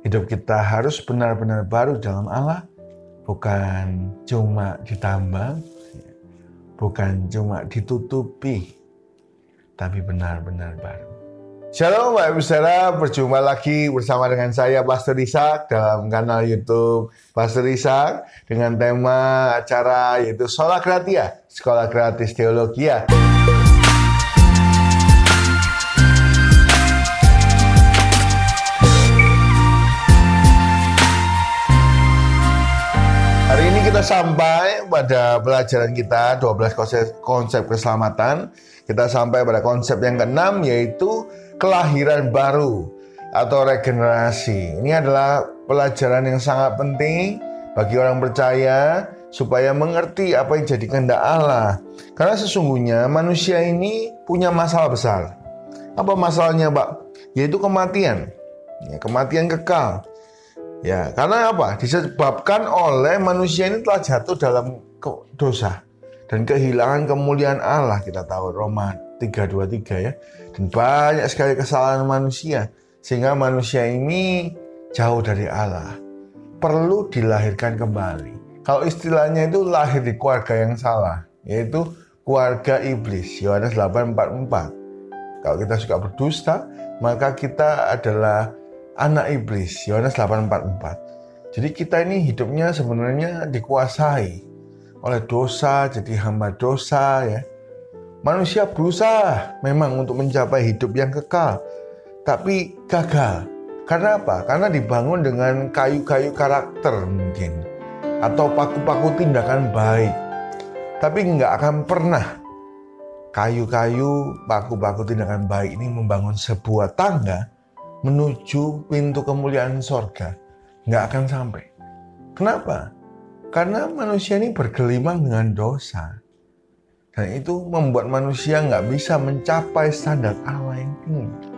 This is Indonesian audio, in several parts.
hidup kita harus benar-benar baru dalam Allah, bukan cuma ditambal, bukan cuma ditutupi, tapi benar-benar baru. Shalom Bapak Ibu Saudara, berjumpa lagi bersama dengan saya Pastor Ishak dalam kanal YouTube Pastor Ishak dengan tema acara yaitu Sola Gratia, Sekolah Gratis Teologia. Hari ini kita sampai pada pelajaran kita 12 konsep keselamatan. Kita sampai pada konsep yang ke-6 yaitu kelahiran baru atau regenerasi. Ini adalah pelajaran yang sangat penting bagi orang percaya supaya mengerti apa yang jadi kehendak Allah. Karena sesungguhnya manusia ini punya masalah besar. Apa masalahnya, Pak? Yaitu kematian. Kematian kekal. Ya, karena apa? Disebabkan oleh manusia ini telah jatuh dalam dosa dan kehilangan kemuliaan Allah. Kita tahu Roma 3:23 ya. Dan banyak sekali kesalahan manusia sehingga manusia ini jauh dari Allah. Perlu dilahirkan kembali. Kalau istilahnya itu lahir di keluarga yang salah, yaitu keluarga iblis. Yohanes 8:44. Kalau kita suka berdusta, maka kita adalah anak iblis, Yohanes 8:44. Jadi kita ini hidupnya sebenarnya dikuasai oleh dosa, jadi hamba dosa ya. Manusia berusaha memang untuk mencapai hidup yang kekal, tapi gagal. Karena apa? Karena dibangun dengan kayu-kayu karakter mungkin, atau paku-paku tindakan baik. Tapi nggak akan pernah kayu-kayu, paku-paku tindakan baik ini membangun sebuah tangga menuju pintu kemuliaan sorga. Nggak akan sampai. Kenapa? Karena manusia ini bergelimang dengan dosa. Dan itu membuat manusia nggak bisa mencapai standar Allah yang tinggi.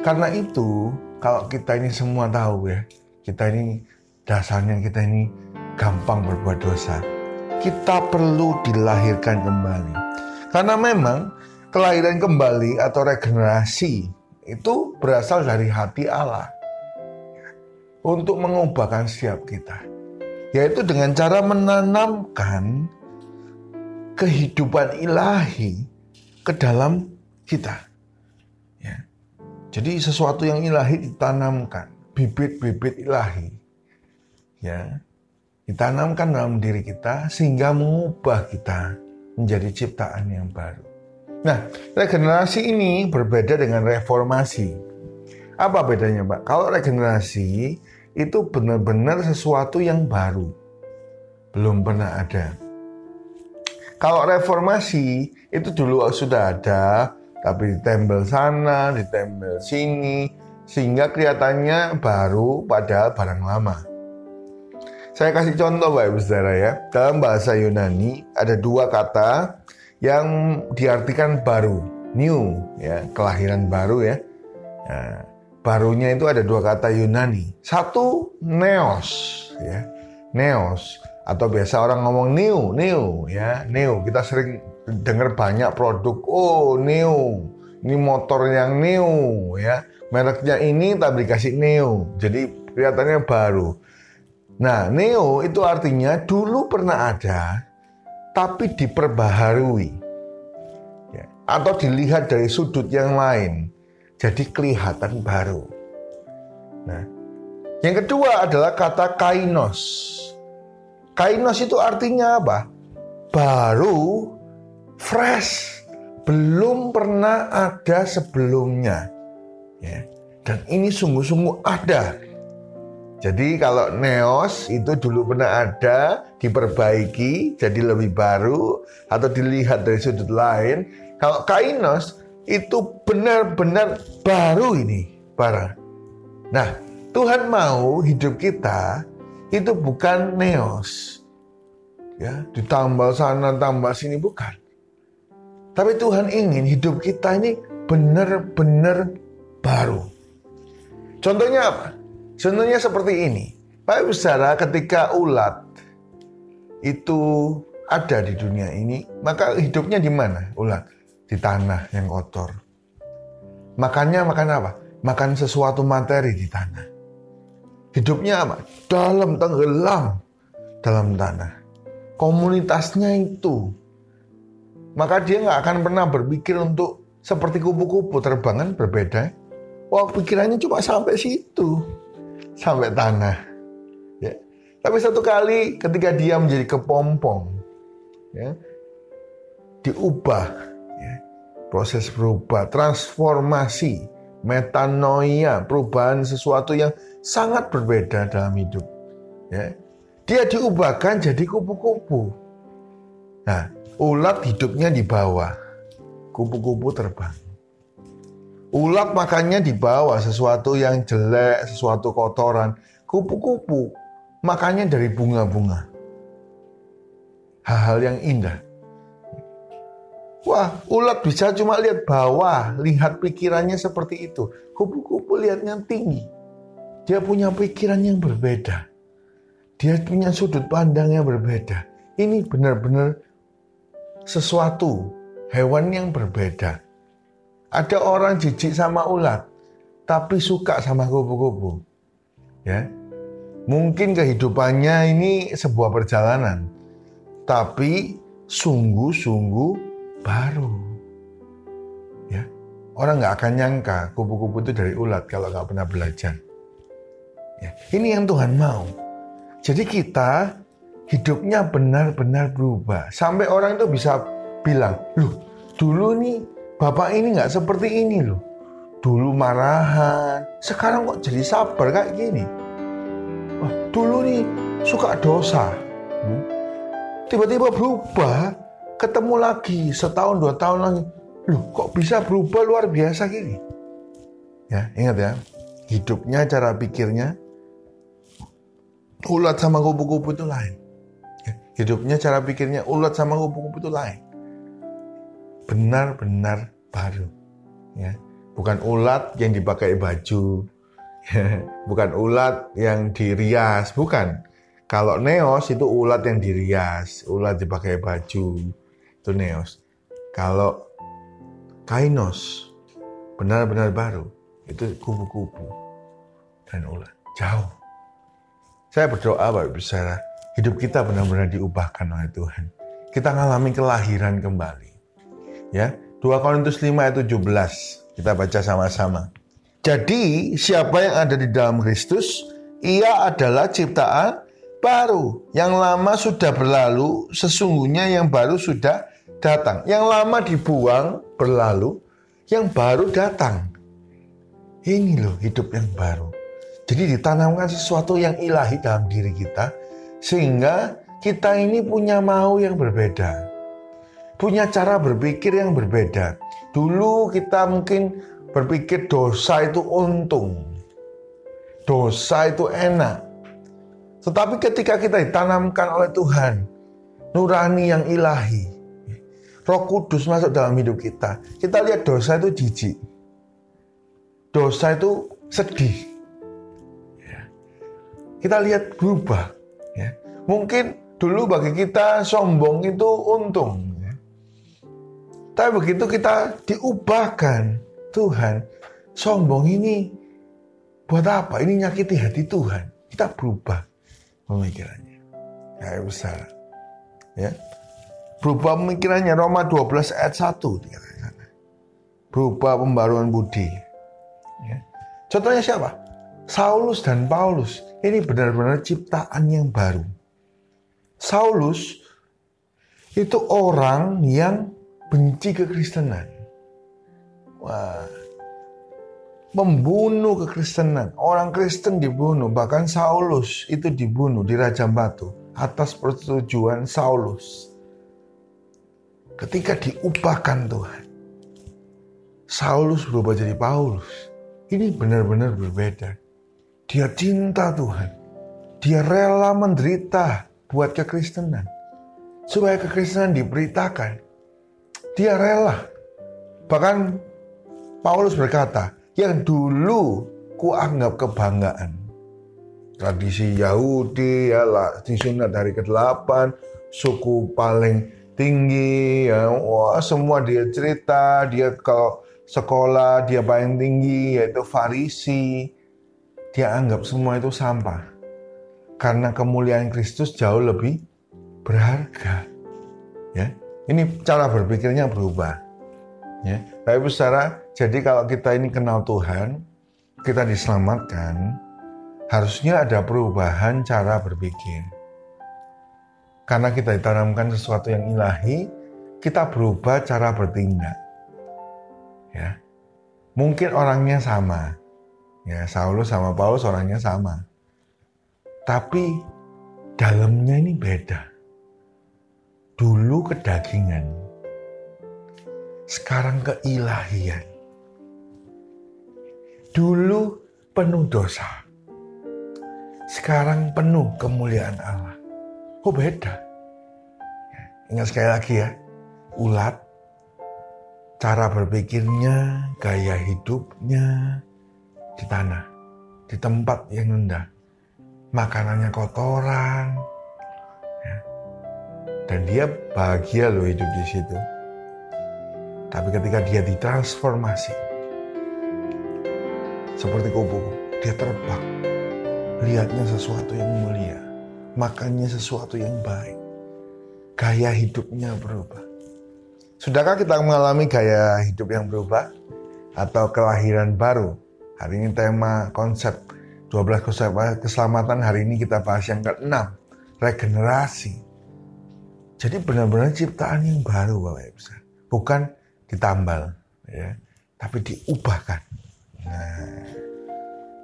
Karena itu, kalau kita ini semua tahu ya, kita ini dasarnya kita ini gampang berbuat dosa. Kita perlu dilahirkan kembali. Karena memang kelahiran kembali atau regenerasi itu berasal dari hati Allah untuk mengubahkan setiap kita, yaitu dengan cara menanamkan kehidupan ilahi ke dalam kita ya. Jadi sesuatu yang ilahi ditanamkan, bibit-bibit ilahi ya, ditanamkan dalam diri kita sehingga mengubah kita menjadi ciptaan yang baru. Nah, regenerasi ini berbeda dengan reformasi. Apa bedanya, Pak? Kalau regenerasi itu benar-benar sesuatu yang baru, belum pernah ada. Kalau reformasi itu dulu sudah ada, tapi ditempel sana, ditempel sini, sehingga kelihatannya baru padahal barang lama. Saya kasih contoh Bapak Ibu Saudara ya. Dalam bahasa Yunani ada dua kata yang diartikan baru, new ya, kelahiran baru ya. Nah, barunya itu ada dua kata Yunani. Satu neos ya. Neos atau biasa orang ngomong new ya, new. Kita sering dengar banyak produk, oh new. Ini motor yang new ya. Mereknya ini tapi dikasih new. Jadi kelihatannya baru. Nah, neo itu artinya dulu pernah ada, tapi diperbaharui. Ya, atau dilihat dari sudut yang lain. Jadi kelihatan baru. Nah, yang kedua adalah kata kainos. Kainos itu artinya apa? Baru, fresh. Belum pernah ada sebelumnya. Ya, dan ini sungguh-sungguh ada. Jadi kalau neos itu dulu pernah ada, diperbaiki jadi lebih baru atau dilihat dari sudut lain. Kalau kainos itu benar-benar baru ini barang. Nah, Tuhan mau hidup kita itu bukan neos. Ya, ditambal sana, tambal sini bukan. Tapi Tuhan ingin hidup kita ini benar-benar baru. Contohnya apa? Contohnya seperti ini. Bapak Ibu Saudara, ketika ulat itu ada di dunia ini, maka hidupnya di mana ulat? Di tanah yang kotor. Makannya makan apa? Makan sesuatu materi di tanah. Hidupnya apa? Tenggelam dalam tanah. Komunitasnya itu. Maka dia nggak akan pernah berpikir untuk seperti kupu-kupu terbangan berbeda. Wah, pikirannya cuma sampai situ. Sampai tanah. Ya. Tapi satu kali ketika dia menjadi kepompong, ya, diubah, ya, proses berubah, transformasi, metanoia, perubahan sesuatu yang sangat berbeda dalam hidup. Ya. Dia diubahkan jadi kupu-kupu. Nah, ulat hidupnya di bawah, kupu-kupu terbang. Ulat makannya di bawah, sesuatu yang jelek, sesuatu kotoran. Kupu-kupu makannya dari bunga-bunga. Hal-hal yang indah. Wah, ulat bisa cuma lihat bawah, lihat pikirannya seperti itu. Kupu-kupu lihatnya tinggi. Dia punya pikiran yang berbeda. Dia punya sudut pandang yang berbeda. Ini benar-benar sesuatu, hewan yang berbeda. Ada orang jijik sama ulat, tapi suka sama kupu-kupu. Ya, mungkin kehidupannya ini sebuah perjalanan, tapi sungguh-sungguh baru. Ya, orang nggak akan nyangka kupu-kupu itu dari ulat kalau nggak pernah belajar. Ya, ini yang Tuhan mau. Jadi kita hidupnya benar-benar berubah. Sampai orang itu bisa bilang, loh dulu nih Bapak ini nggak seperti ini loh. Dulu marahan, sekarang kok jadi sabar kayak gini. Wah, dulu nih suka dosa. Tiba-tiba berubah, ketemu lagi setahun 2 tahun lagi. Loh kok bisa berubah luar biasa gini. Ya, ingat ya. Hidupnya, cara pikirnya, ulat sama kupu-kupu itu lain. Hidupnya, cara pikirnya, ulat sama kupu-kupu itu lain. Benar-benar baru. Ya. Bukan ulat yang dipakai baju. Bukan ulat yang dirias. Bukan. Kalau neos itu ulat yang dirias. Ulat dipakai baju. Itu neos. Kalau kainos, benar-benar baru. Itu kupu-kupu dan ulat. Jauh. Saya berdoa Bapak Ibu Saudara, hidup kita benar-benar diubahkan oleh Tuhan. Kita mengalami kelahiran kembali. Ya, 2 Korintus 5 ayat 17. Kita baca sama-sama. Jadi, siapa yang ada di dalam Kristus, ia adalah ciptaan baru. Yang lama sudah berlalu, sesungguhnya yang baru sudah datang. Yang lama dibuang, berlalu, yang baru datang. Ini loh hidup yang baru. Jadi ditanamkan sesuatu yang ilahi dalam diri kita, sehingga kita ini punya mau yang berbeda. Punya cara berpikir yang berbeda. Dulu kita mungkin berpikir dosa itu untung. Dosa itu enak. Tetapi ketika kita ditanamkan oleh Tuhan, nurani yang ilahi, Roh Kudus masuk dalam hidup kita, kita lihat dosa itu jijik. Dosa itu sedih. Kita lihat berubah. Ya. Mungkin dulu bagi kita sombong itu untung. Ya. Tapi begitu kita diubahkan Tuhan, sombong ini buat apa? Ini nyakiti hati Tuhan. Kita berubah pemikirannya. Ya besar. Ya. Berubah pemikirannya. Roma 12 ayat 1 dikatakan sana. Berubah pembaruan budi. Ya. Contohnya siapa? Saulus dan Paulus. Ini benar-benar ciptaan yang baru. Saulus itu orang yang benci kekristenan. Wah, membunuh kekristenan. Orang Kristen dibunuh. Bahkan Saulus itu dibunuh, dirajam batu atas persetujuan Saulus. Ketika diubahkan Tuhan, Saulus berubah jadi Paulus. Ini benar-benar berbeda. Dia cinta Tuhan. Dia rela menderita buat kekristenan. Supaya kekristenan diberitakan. Dia rela. Bahkan Paulus berkata, yang dulu kuanggap kebanggaan. Tradisi Yahudi, ya, disunat hari ke-8, suku paling tinggi, ya, wah, semua dia cerita, dia kalau sekolah dia paling tinggi, yaitu Farisi. dia anggap semua itu sampah. Karena kemuliaan Kristus jauh lebih berharga. Ya, ini cara berpikirnya berubah. Ya, Bapak Ibu Saudara, jadi kalau kita ini kenal Tuhan, kita diselamatkan, harusnya ada perubahan cara berpikir. Karena kita ditanamkan sesuatu yang ilahi, kita berubah cara bertindak. Ya, mungkin orangnya sama. Ya, Saulus sama Paulus orangnya sama. Tapi dalamnya ini beda. Dulu kedagingan, sekarang keilahian. Dulu penuh dosa, sekarang penuh kemuliaan Allah. Oh beda. Ingat sekali lagi ya, ulat, cara berpikirnya, gaya hidupnya di tanah, di tempat yang rendah. Makanannya kotoran. Ya. Dan dia bahagia loh hidup di situ. Tapi ketika dia ditransformasi, seperti kupu-kupu, dia terbang. Lihatnya sesuatu yang mulia. Makannya sesuatu yang baik. Gaya hidupnya berubah. Sudahkah kita mengalami gaya hidup yang berubah? Atau kelahiran baru? Hari ini tema konsep 12 konsep keselamatan. Hari ini kita bahas yang ke-6. Regenerasi. Jadi benar-benar ciptaan yang baru Bapak Ibu. Bukan ditambal. Ya, tapi diubahkan. Nah,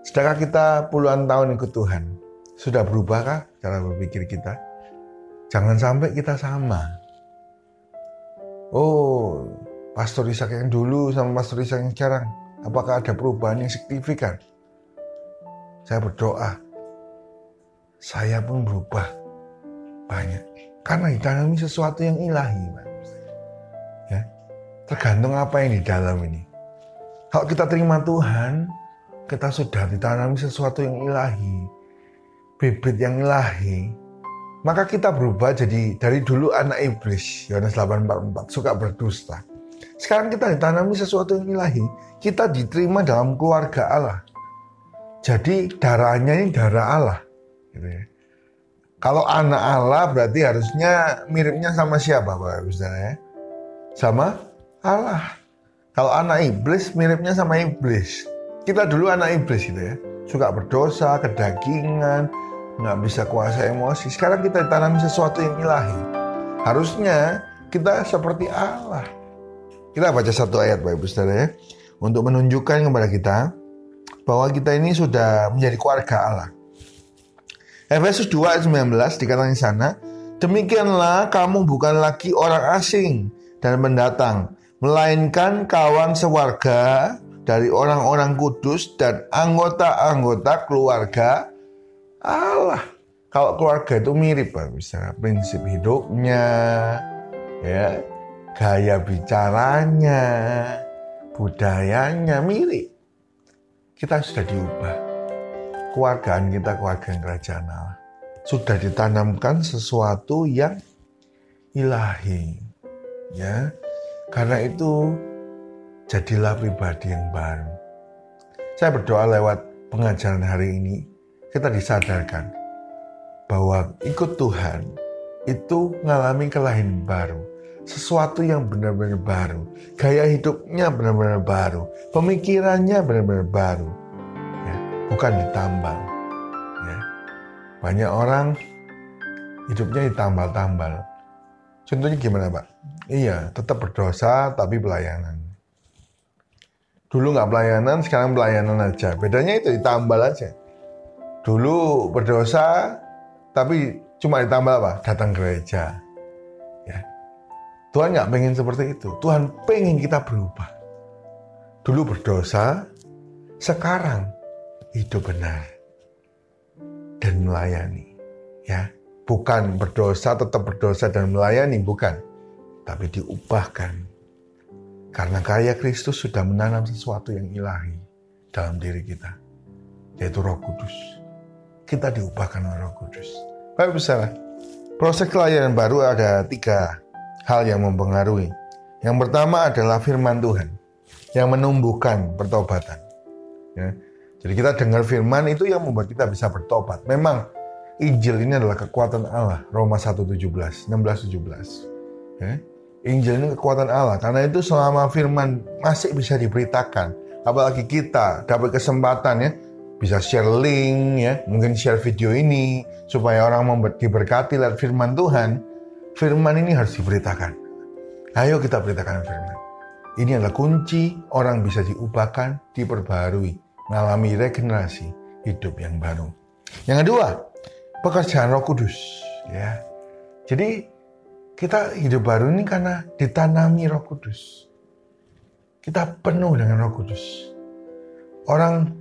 sedangkan kita puluhan tahun ikut Tuhan. Sudah berubahkah cara berpikir kita? Jangan sampai kita sama. Oh, Pastor Ishak yang dulu sama Pastor Ishak yang sekarang, apakah ada perubahan yang signifikan? Saya berdoa, saya pun berubah banyak. Karena ditanami sesuatu yang ilahi. Ya, tergantung apa yang di dalam ini. Kalau kita terima Tuhan, kita sudah ditanami sesuatu yang ilahi. Bibit yang ilahi. Maka kita berubah jadi dari dulu anak iblis. Yohanes 8:44, suka berdusta. Sekarang kita ditanami sesuatu yang ilahi. Kita diterima dalam keluarga Allah. Jadi darahnya ini darah Allah. Gitu ya. Kalau anak Allah berarti harusnya miripnya sama siapa Bapak Ibu Saudara ya? Sama Allah. Kalau anak iblis miripnya sama iblis. Kita dulu anak iblis gitu ya. Suka berdosa, kedagingan, nggak bisa kuasa emosi. Sekarang kita ditanami sesuatu yang ilahi. Harusnya kita seperti Allah. Kita baca satu ayat Bapak Ibu Saudara ya. Untuk menunjukkan kepada kita bahwa kita ini sudah menjadi keluarga Allah. Efesus 2 ayat 19 dikatakan di sana, demikianlah kamu bukan lagi orang asing dan pendatang, melainkan kawan sewarga dari orang-orang kudus dan anggota-anggota keluarga Allah. Kalau keluarga itu mirip Pak, misalnya prinsip hidupnya, ya, gaya bicaranya, budayanya mirip. Kita sudah diubah. Keluargaan kita keluarga kerajaan Allah. Sudah ditanamkan sesuatu yang ilahi. Ya. Karena itu jadilah pribadi yang baru. Saya berdoa lewat pengajaran hari ini kita disadarkan bahwa ikut Tuhan itu mengalami kelahiran baru. Sesuatu yang benar-benar baru. Gaya hidupnya benar-benar baru. Pemikirannya benar-benar baru. Ya, bukan ditambal. Ya. Banyak orang hidupnya ditambal-tambal. Contohnya gimana Pak? Iya, tetap berdosa tapi pelayanan. Dulu nggak pelayanan, sekarang pelayanan aja. Bedanya itu ditambal aja. Dulu berdosa tapi cuma ditambal apa? Datang gereja. Ya. Tuhan nggak pengen seperti itu. Tuhan pengen kita berubah. Dulu berdosa, sekarang hidup benar dan melayani. Ya, bukan berdosa tetap berdosa dan melayani, bukan. Tapi diubahkan. Karena karya Kristus sudah menanam sesuatu yang ilahi dalam diri kita, yaitu Roh Kudus. Kita diubahkan oleh Roh Kudus. Bapak Saudara, proses kelahiran baru ada 3 hal yang mempengaruhi. Yang pertama adalah firman Tuhan yang menumbuhkan pertobatan. Ya. Jadi kita dengar firman itu yang membuat kita bisa bertobat. Memang Injil ini adalah kekuatan Allah. Roma 1:17, 16-17. Ya. Injil ini kekuatan Allah. Karena itu selama firman masih bisa diberitakan, apalagi kita dapat kesempatan ya, bisa share link ya, mungkin share video ini supaya orang diberkati lewat firman Tuhan. Firman ini harus diberitakan. Ayo kita beritakan firman. Ini adalah kunci orang bisa diubahkan, diperbarui, mengalami regenerasi hidup yang baru. Yang kedua, pekerjaan Roh Kudus ya. Jadi kita hidup baru ini karena ditanami Roh Kudus. Kita penuh dengan Roh Kudus. Orang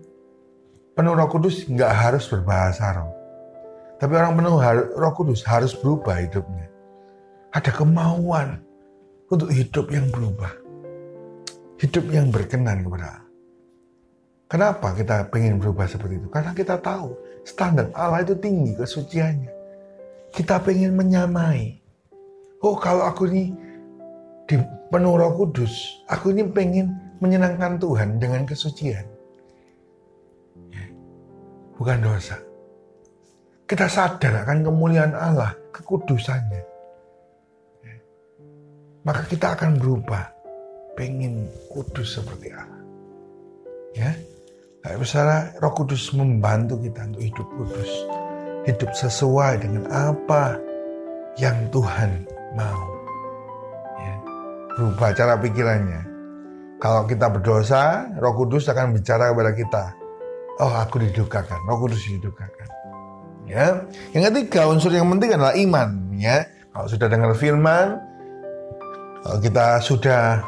penuh Roh Kudus nggak harus berbahasa roh. Tapi orang penuh Roh Kudus harus berubah hidupnya. Ada kemauan untuk hidup yang berubah. Hidup yang berkenan kepada Allah. Kenapa kita pengen berubah seperti itu? Karena kita tahu standar Allah itu tinggi kesuciannya. Kita pengen menyamai. Oh, kalau aku ini penuh Roh Kudus, aku ini pengen menyenangkan Tuhan dengan kesucian. Bukan dosa. Kita sadar akan kemuliaan Allah, kekudusannya. Maka kita akan berubah. Pengen kudus seperti Allah. Ya, kayak misalnya Roh Kudus membantu kita untuk hidup kudus. Hidup sesuai dengan apa yang Tuhan mau. Ya. Berubah cara pikirannya. Kalau kita berdosa, Roh Kudus akan bicara kepada kita. Oh, aku didukakan. Roh Kudus didukakan. Ya. Yang ketiga, unsur yang penting adalah iman. Ya. Kalau sudah dengar firman, kalau kita sudah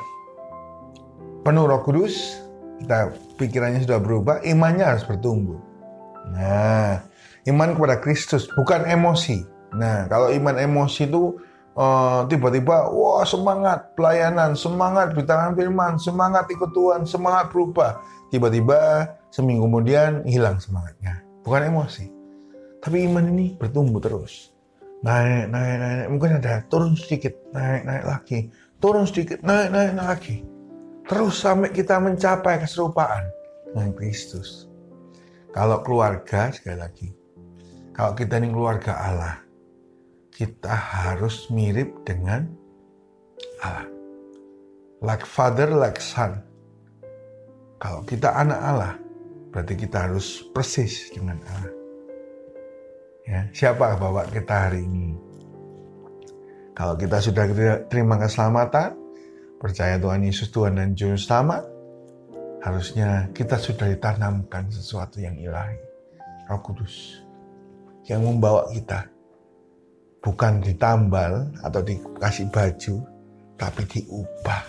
penuh Roh Kudus, kita pikirannya sudah berubah, imannya harus bertumbuh. Nah, iman kepada Kristus, bukan emosi. Nah, kalau iman emosi itu tiba-tiba, wah semangat pelayanan, semangat beritakan firman, semangat ikut Tuhan, semangat berubah. Tiba-tiba seminggu kemudian hilang semangatnya. Bukan emosi. Tapi iman ini bertumbuh terus. Naik. Mungkin ada turun sedikit, naik lagi. Turun sedikit, naik lagi. Terus sampai kita mencapai keserupaan dengan Kristus. Kalau keluarga, sekali lagi, kalau kita ini keluarga Allah, kita harus mirip dengan Allah. Like father, like son. Kalau kita anak Allah, berarti kita harus persis dengan Allah. Ya, siapa bapak kita hari ini? Kalau kita sudah terima keselamatan, percaya Tuhan Yesus Tuhan dan Juru Selamat, harusnya kita sudah ditanamkan sesuatu yang ilahi. Roh Kudus yang membawa kita bukan ditambal atau dikasih baju, tapi diubah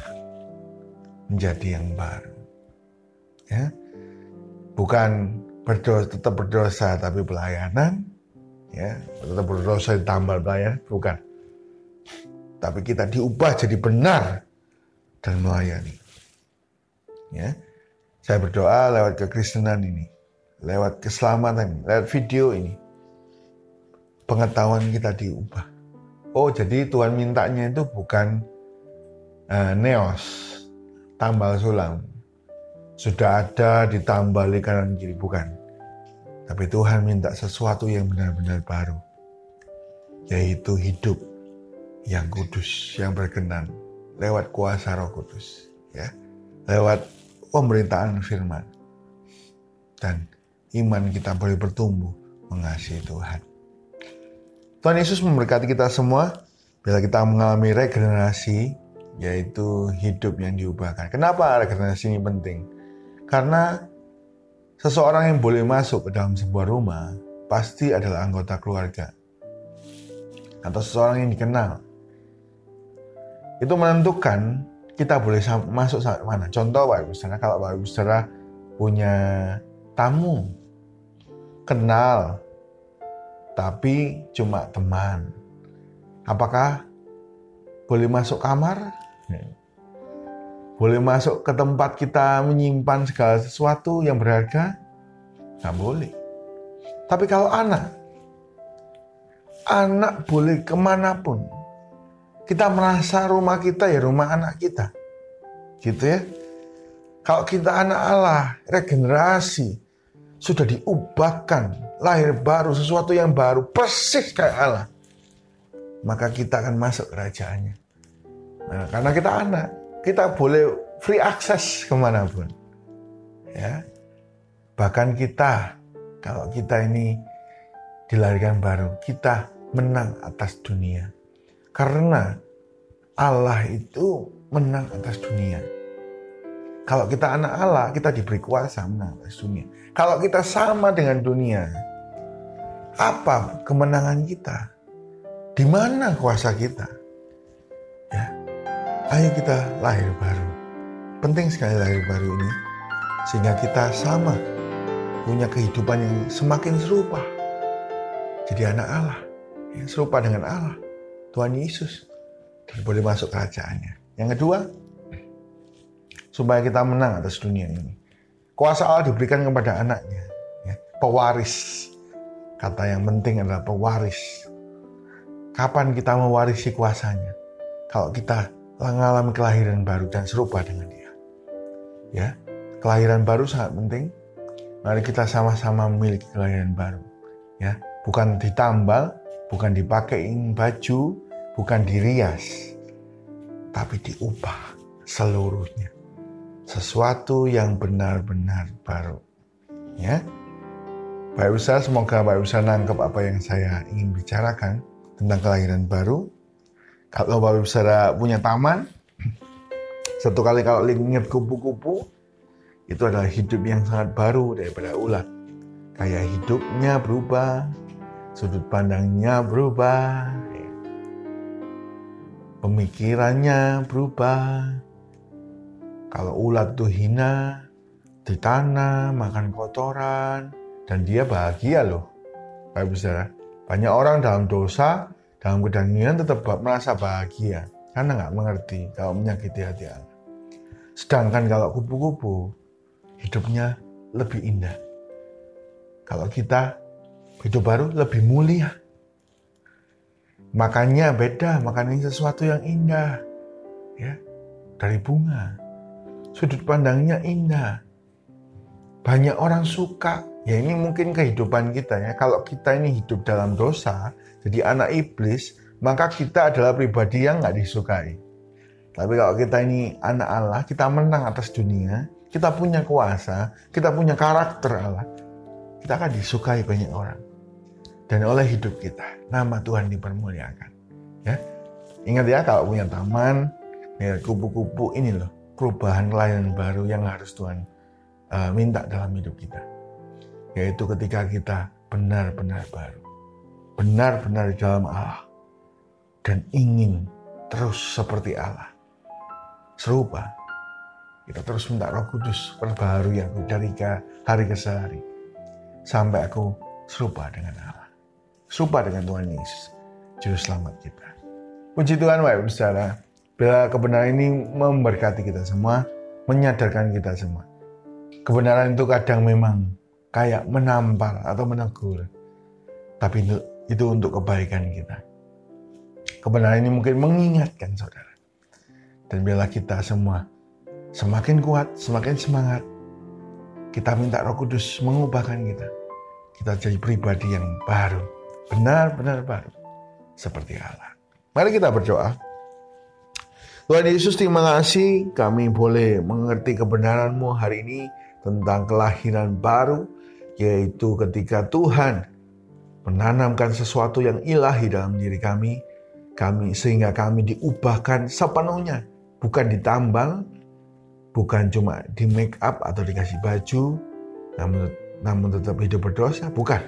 menjadi yang baru. Ya, bukan tetap berdosa tapi pelayanan, ya, tetap berdosa ditambal pelayanan, bukan. Tapi kita diubah jadi benar dan melayani. Ya, saya berdoa lewat kekristenan ini, lewat keselamatan ini, lewat video ini, pengetahuan kita diubah. Oh, jadi Tuhan mintanya itu bukan neos, tambal sulam. Sudah ada ditambali kanan kiri, bukan. Tapi Tuhan minta sesuatu yang benar-benar baru, yaitu hidup yang kudus, yang berkenan, lewat kuasa Roh Kudus, ya, lewat pemberitaan firman, dan iman kita boleh bertumbuh mengasihi Tuhan. Tuhan Yesus memberkati kita semua bila kita mengalami regenerasi, yaitu hidup yang diubahkan. Kenapa regenerasi ini penting? Karena seseorang yang boleh masuk ke dalam sebuah rumah pasti adalah anggota keluarga atau seseorang yang dikenal. Itu menentukan kita boleh masuk sampai mana. Contoh Bapak Ibu Saudara, kalau Bapak Ibu Saudara punya tamu, kenal, tapi cuma teman, apakah boleh masuk kamar? Boleh masuk ke tempat kita menyimpan segala sesuatu yang berharga? Nggak boleh. Tapi kalau anak boleh kemanapun. Kita merasa rumah kita ya rumah anak kita. Gitu ya. Kalau kita anak Allah, regenerasi, sudah diubahkan, lahir baru, sesuatu yang baru, persis kayak Allah, maka kita akan masuk kerajaannya. Nah, karena kita anak, kita boleh free access kemanapun. Ya, bahkan kita, kalau kita ini dilahirkan baru, kita menang atas dunia. Karena Allah itu menang atas dunia. Kalau kita anak Allah, kita diberi kuasa menang atas dunia. Kalau kita sama dengan dunia, apa kemenangan kita? Di mana kuasa kita? Ya, ayo kita lahir baru. Penting sekali lahir baru ini, sehingga kita sama, punya kehidupan yang semakin serupa. Jadi anak Allah, yang serupa dengan Allah, Tuhan Yesus, dan boleh masuk kerajaannya. Yang kedua, supaya kita menang atas dunia ini, kuasa Allah diberikan kepada anaknya, ya, pewaris. Kata yang penting adalah pewaris. Kapan kita mewarisi kuasanya? Kalau kita mengalami kelahiran baru dan serupa dengan Dia. Ya, kelahiran baru sangat penting. Mari kita sama-sama memiliki kelahiran baru. Ya, bukan ditambal, bukan dipakein baju, bukan dirias, tapi diubah seluruhnya. Sesuatu yang benar-benar baru. Ya, Bapak Ibu Saudara, semoga Bapak Ibu Saudara nangkep apa yang saya ingin bicarakan tentang kelahiran baru. Kalau Bapak Ibu Saudara punya taman, satu kali kalau ingat kupu-kupu, itu adalah hidup yang sangat baru daripada ulat. Kayak hidupnya berubah, sudut pandangnya berubah, pemikirannya berubah. Kalau ulat tuh hina, ditanam, makan kotoran, dan dia bahagia loh. Bapak Ibu Saudara, banyak orang dalam dosa, dalam kedangian tetap merasa bahagia, karena nggak mengerti kalau menyakiti hati Allah. Sedangkan kalau kupu-kupu, hidupnya lebih indah. Kalau kita hidup baru lebih mulia. Makannya beda, makannya sesuatu yang indah. Ya, dari bunga. Sudut pandangnya indah. Banyak orang suka. Ya ini mungkin kehidupan kita ya. Kalau kita ini hidup dalam dosa, jadi anak iblis, maka kita adalah pribadi yang nggak disukai. Tapi kalau kita ini anak Allah, kita menang atas dunia, kita punya kuasa, kita punya karakter Allah, kita akan disukai banyak orang. Dan oleh hidup kita, nama Tuhan dipermuliakan. Ya, ingat ya, kalau punya taman, ya, kupu-kupu ini loh, perubahan kelahiran baru yang harus Tuhan minta dalam hidup kita. Yaitu ketika kita benar-benar baru. Benar-benar di dalam Allah. Dan ingin terus seperti Allah. Serupa. Kita terus minta Roh Kudus perbaharui aku dari hari ke hari. Sampai aku serupa dengan Allah. Serupa dengan Tuhan Yesus. Juru selamat kita. Puji Tuhan Bapak Ibu Saudara. Bila kebenaran ini memberkati kita semua, menyadarkan kita semua. Kebenaran itu kadang memang kayak menampar atau menegur. Tapi itu untuk kebaikan kita. Kebenaran ini mungkin mengingatkan saudara. Dan bila kita semua semakin kuat, semakin semangat, kita minta Roh Kudus mengubahkan kita. Kita jadi pribadi yang baru. Benar-benar baru. Seperti Allah. Mari kita berdoa. Tuhan Yesus, terima kasih kami boleh mengerti kebenaran-Mu hari ini tentang kelahiran baru, yaitu ketika Tuhan menanamkan sesuatu yang ilahi dalam diri kami sehingga kami diubahkan sepenuhnya, bukan ditambal, bukan cuma di make up atau dikasih baju, namun tetap hidup berdosa, bukan.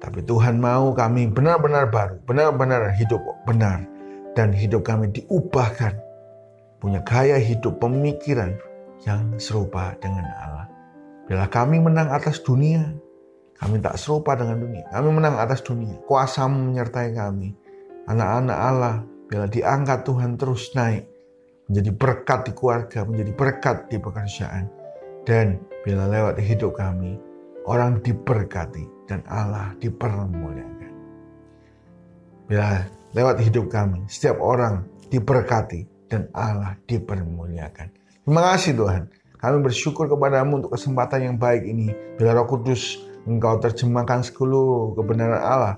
Tapi Tuhan mau kami benar-benar baru, benar-benar hidup benar, dan hidup kami diubahkan, punya gaya hidup, pemikiran yang serupa dengan Allah. Bila kami menang atas dunia, kami tak serupa dengan dunia. Kami menang atas dunia. Kuasa-Mu menyertai kami. Anak-anak Allah, bila diangkat Tuhan terus naik. Menjadi berkat di keluarga, menjadi berkat di pekerjaan. Dan bila lewat hidup kami, orang diberkati dan Allah dipermuliakan. Bila lewat hidup kami, setiap orang diberkati dan Allah dipermuliakan. Terima kasih Tuhan. Kami bersyukur kepadamu untuk kesempatan yang baik ini. Bila Roh Kudus Engkau terjemahkan seluruh kebenaran Allah,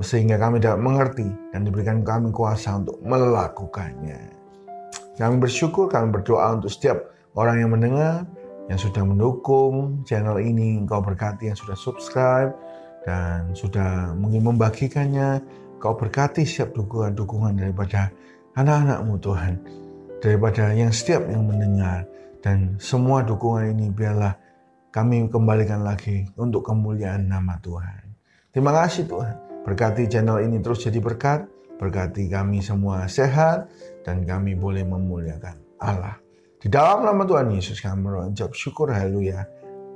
sehingga kami dapat mengerti dan diberikan kami kuasa untuk melakukannya. Kami bersyukur, kami berdoa untuk setiap orang yang mendengar, yang sudah mendukung channel ini. Engkau berkati yang sudah subscribe dan sudah mungkin membagikannya. Engkau berkati setiap dukungan daripada anak-anak-Mu Tuhan, daripada yang setiap yang mendengar. Dan semua dukungan ini biarlah kami kembalikan lagi untuk kemuliaan nama Tuhan. Terima kasih Tuhan. Berkati channel ini terus jadi berkat. Berkati kami semua sehat dan kami boleh memuliakan Allah. Di dalam nama Tuhan Yesus kami mengucap syukur, haleluya.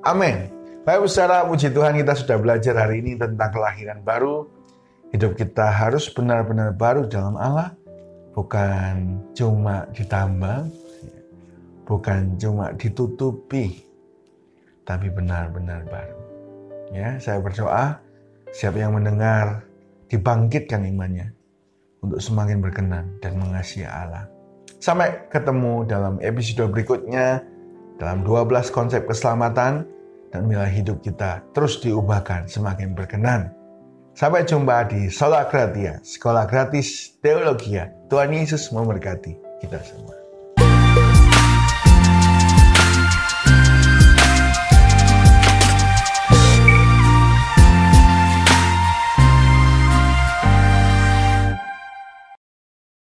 Amin. Baik saudara, puji Tuhan, kita sudah belajar hari ini tentang kelahiran baru. Hidup kita harus benar-benar baru dalam Allah. Bukan cuma ditambah, bukan cuma ditutupi, tapi benar-benar baru. Ya, saya berdoa siapa yang mendengar dibangkitkan imannya untuk semakin berkenan dan mengasihi Allah. Sampai ketemu dalam episode berikutnya dalam 12 konsep keselamatan dan bila hidup kita terus diubahkan semakin berkenan. Sampai jumpa di Sola Gratia, Sekolah Gratis Teologia. Tuhan Yesus memberkati kita semua.